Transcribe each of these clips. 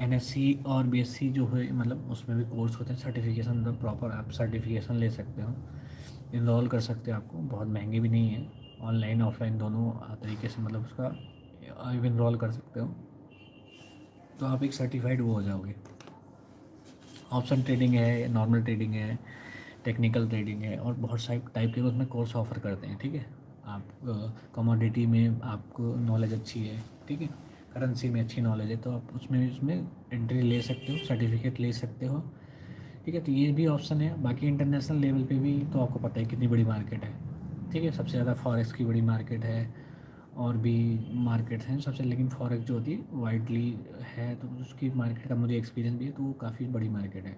NSC और BSc जो है मतलब उसमें भी कोर्स होते हैं, सर्टिफिकेशन मतलब प्रॉपर आप सर्टिफिकेशन ले सकते हो, इनरोल कर सकते हो। आपको बहुत महंगे भी नहीं है, ऑनलाइन ऑफलाइन दोनों तरीके से मतलब उसका आप इनरोल कर सकते हो, तो आप एक सर्टिफाइड वो हो जाओगे। ऑप्शन ट्रेडिंग है, नॉर्मल ट्रेडिंग है, टेक्निकल ट्रेडिंग है, और बहुत सारे टाइप के उसमें कोर्स ऑफर करते हैं। ठीक है, आप कमोडिटी में आपको नॉलेज अच्छी है, ठीक है, करेंसी में अच्छी नॉलेज है, तो आप उसमें एंट्री ले सकते हो, सर्टिफिकेट ले सकते हो। ठीक है, तो ये भी ऑप्शन है। बाकी इंटरनेशनल लेवल पे भी तो आपको पता है कितनी बड़ी मार्केट है। ठीक है, सबसे ज़्यादा फॉरेक्स की बड़ी मार्केट है, और भी मार्केट्स हैं सबसे, लेकिन फॉरेक्स जो होती है वाइडली है, तो उसकी मार्केट का मुझे एक्सपीरियंस भी है, तो वो काफ़ी बड़ी मार्केट है,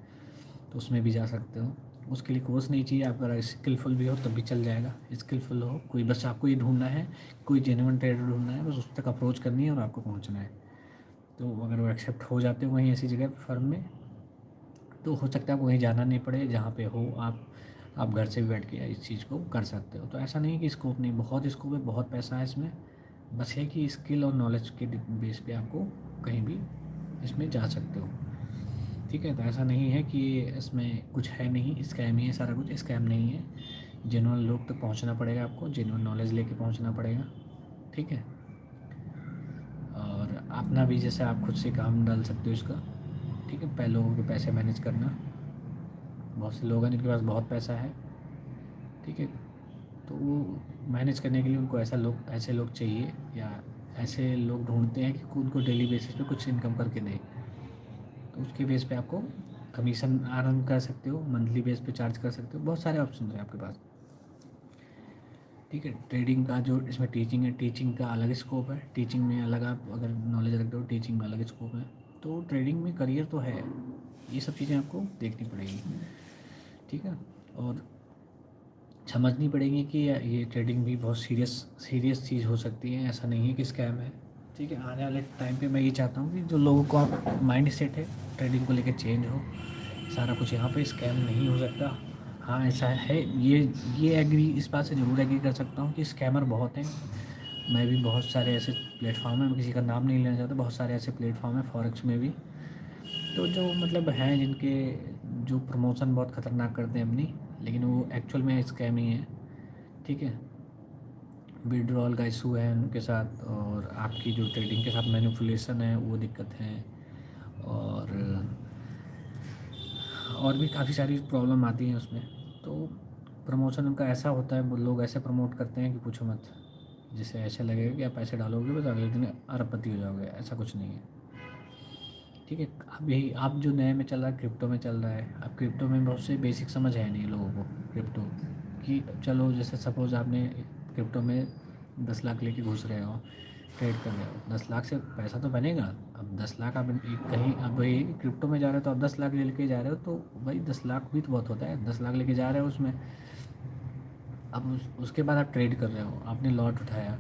तो उसमें भी जा सकते हो। उसके लिए कोर्स नहीं चाहिए, आप अगर स्किलफुल भी हो तब भी चल जाएगा। स्किलफुल हो कोई, बस आपको ये ढूंढना है, कोई जेन्युइन ट्रेडर ढूंढना है, बस उस तक अप्रोच करनी है और आपको पहुंचना है। तो अगर वो एक्सेप्ट हो जाते हो वहीं ऐसी जगह फर्म में, तो हो सकता है आपको वहीं जाना नहीं पड़े, जहाँ पे हो आप घर से भी बैठ के इस चीज़ को कर सकते हो। तो ऐसा नहीं कि स्कोप नहीं, बहुत स्कोप है, बहुत पैसा है इसमें। बस है कि स्किल और नॉलेज के बेस पे आपको कहीं भी इसमें जा सकते हो। ठीक है, तो ऐसा नहीं है कि इसमें कुछ है नहीं, स्कैम ही है सारा कुछ, स्कैम नहीं है। जेन्युइन लोग तक पहुंचना पड़ेगा आपको, जेन्युइन नॉलेज लेके पहुंचना पड़ेगा। ठीक है, और अपना भी जैसे आप खुद से काम डाल सकते हो इसका। ठीक है, लोगों के पैसे मैनेज करना, बहुत से लोग हैं जिनके पास बहुत पैसा है। ठीक है, तो वो मैनेज करने के लिए उनको ऐसे लोग चाहिए, या ऐसे लोग ढूंढते हैं कि उनको डेली बेसिस पे कुछ इनकम करके दें। तो उसके बेस पे आपको कमीशन अर्न कर सकते हो, मंथली बेस पे चार्ज कर सकते हो, बहुत सारे ऑप्शन हैं आपके पास। ठीक है, ट्रेडिंग का जो इसमें टीचिंग है, टीचिंग का अलग स्कोप है, टीचिंग में अलग आप अगर नॉलेज रखते हो, टीचिंग में अलग स्कोप है। तो ट्रेडिंग में करियर तो है, ये सब चीज़ें आपको देखनी पड़ेगी। ठीक है, और समझनी पड़ेगी कि ये ट्रेडिंग भी बहुत सीरियस सीरियस चीज़ हो सकती है, ऐसा नहीं है कि स्कैम है। ठीक है, आने वाले टाइम पे मैं ये चाहता हूँ कि जो लोगों का माइंड सेट है ट्रेडिंग को लेकर चेंज हो। सारा कुछ यहाँ पे स्कैम नहीं हो सकता। हाँ ऐसा है, ये एग्री, इस बात से ज़रूर एग्री कर सकता हूँ कि स्कैमर बहुत हैं। मैं भी बहुत सारे ऐसे प्लेटफॉर्म हैं, मैं किसी का नाम नहीं लेना चाहता, बहुत सारे ऐसे प्लेटफॉर्म हैं फॉरेक्स में भी, तो जो मतलब हैं जिनके जो प्रमोशन बहुत ख़तरनाक करते हैं अपनी, लेकिन वो एक्चुअल में स्कैम ही है। ठीक है, विड्रॉल का इशू है उनके साथ, और आपकी जो ट्रेडिंग के साथ मैनिपुलेशन है वो दिक्कत है, और भी काफ़ी सारी प्रॉब्लम आती हैं उसमें। तो प्रमोशन उनका ऐसा होता है, वो लोग ऐसे प्रमोट करते हैं कि पूछो मत, जिससे ऐसा लगेगा कि आप पैसे डालोगे बस अगले दिन अरबपति हो जाओगे, ऐसा कुछ नहीं है। ठीक है, अब यही आप जो नए में चल रहा है, क्रिप्टो में चल रहा है, अब क्रिप्टो में बहुत से बेसिक समझ है नहीं लोगों को क्रिप्टो कि, चलो जैसे सपोज़ आपने क्रिप्टो में 10 लाख लेके घुस रहे हो, ट्रेड कर रहे हो, 10 लाख से पैसा तो बनेगा। अब 10 लाख आप कहीं, अब वही क्रिप्टो में जा रहे हो तो आप 10 लाख लेके जा रहे हो, तो भाई 10 लाख भी तो बहुत होता है, 10 लाख लेके जा रहे हो उसमें। अब उसके बाद आप ट्रेड कर रहे हो, आपने लॉट उठाया,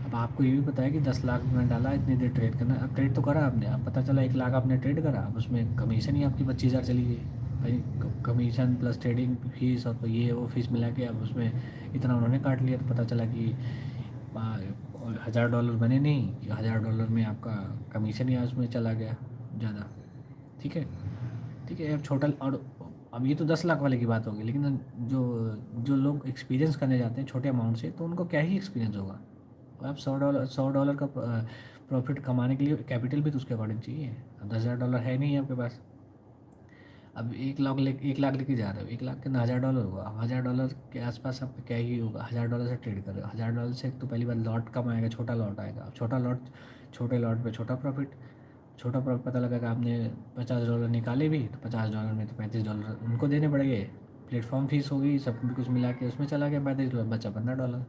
अब आपको ये भी पता है कि 10 लाख में डाला, इतनी देर ट्रेड करना, अब ट्रेड तो करा आपने, अब पता चला 1 लाख आपने ट्रेड करा, अब उसमें कमीशन ही आपकी 25,000 चली गई भाई। कमीशन प्लस ट्रेडिंग फीस और ये वो फीस मिला के अब उसमें इतना उन्होंने काट लिया, तो पता चला कि $1,000 बने नहीं, कि $1,000 में आपका कमीशन ही उसमें चला गया ज़्यादा। ठीक है, ठीक है, अब छोटा, और अब ये तो 10 लाख वाले की बात होगी, लेकिन जो जो लोग एक्सपीरियंस करने जाते हैं छोटे अमाउंट से, तो उनको क्या ही एक्सपीरियंस होगा। अब $100 का प्रॉफिट कमाने के लिए कैपिटल भी तो उसके अकॉर्डिंग चाहिए। अब $10,000 है नहीं आपके पास, अब 1 लाख लेके जा रहे हो, 1 लाख के ना $1,000 होगा, अब $1,000 के आसपास आपका क्या ही होगा। $1,000 से ट्रेड कर रहे हो, $1,000 से तो पहली बार लॉट कम आएगा, छोटा लॉट आएगा, अब छोटा लॉट, छोटे लॉट पे छोटा प्रॉफिट, छोटा प्रॉफिट पता लगा कि आपने $50 निकाले भी, तो $50 में तो $35 उनको देने पड़ेंगे, प्लेटफॉर्म फीस होगी, सब कुछ मिला के उसमें चला गया $35, बचा $15।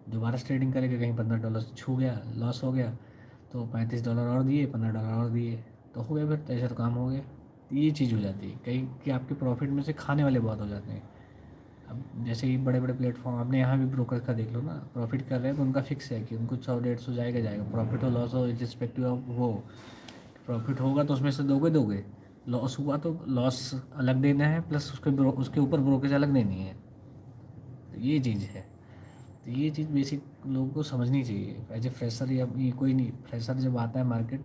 दोबारा से ट्रेडिंग करेगा, कहीं $15 छू गया, लॉस हो गया, तो $35 और दिए, $15 और दिए, तो हो गया, फिर तो ऐसा तो काम हो गया। तो ये चीज़ हो जाती है कहीं कि आपके प्रॉफिट में से खाने वाले बहुत हो जाते हैं। अब जैसे ही बड़े बड़े प्लेटफॉर्म, आपने यहाँ भी ब्रोकर का देख लो ना, प्रॉफिट कर रहे हैं तो उनका फिक्स है कि उनको 100-150 जाएगा जाएगा, प्रॉफिट हो लॉस हो रिस्पेक्टिव ऑफ वो, प्रॉफिट होगा तो उसमें से दोगे दोगे, लॉस हुआ तो लॉस अलग देना है, प्लस उसके ऊपर ब्रोकेज अलग देनी है। तो ये चीज़ है, तो ये चीज़ बेसिक लोगों को समझनी चाहिए एज ए फ्रेशर, या ये कोई नहीं, फ्रेशर जब आता है मार्केट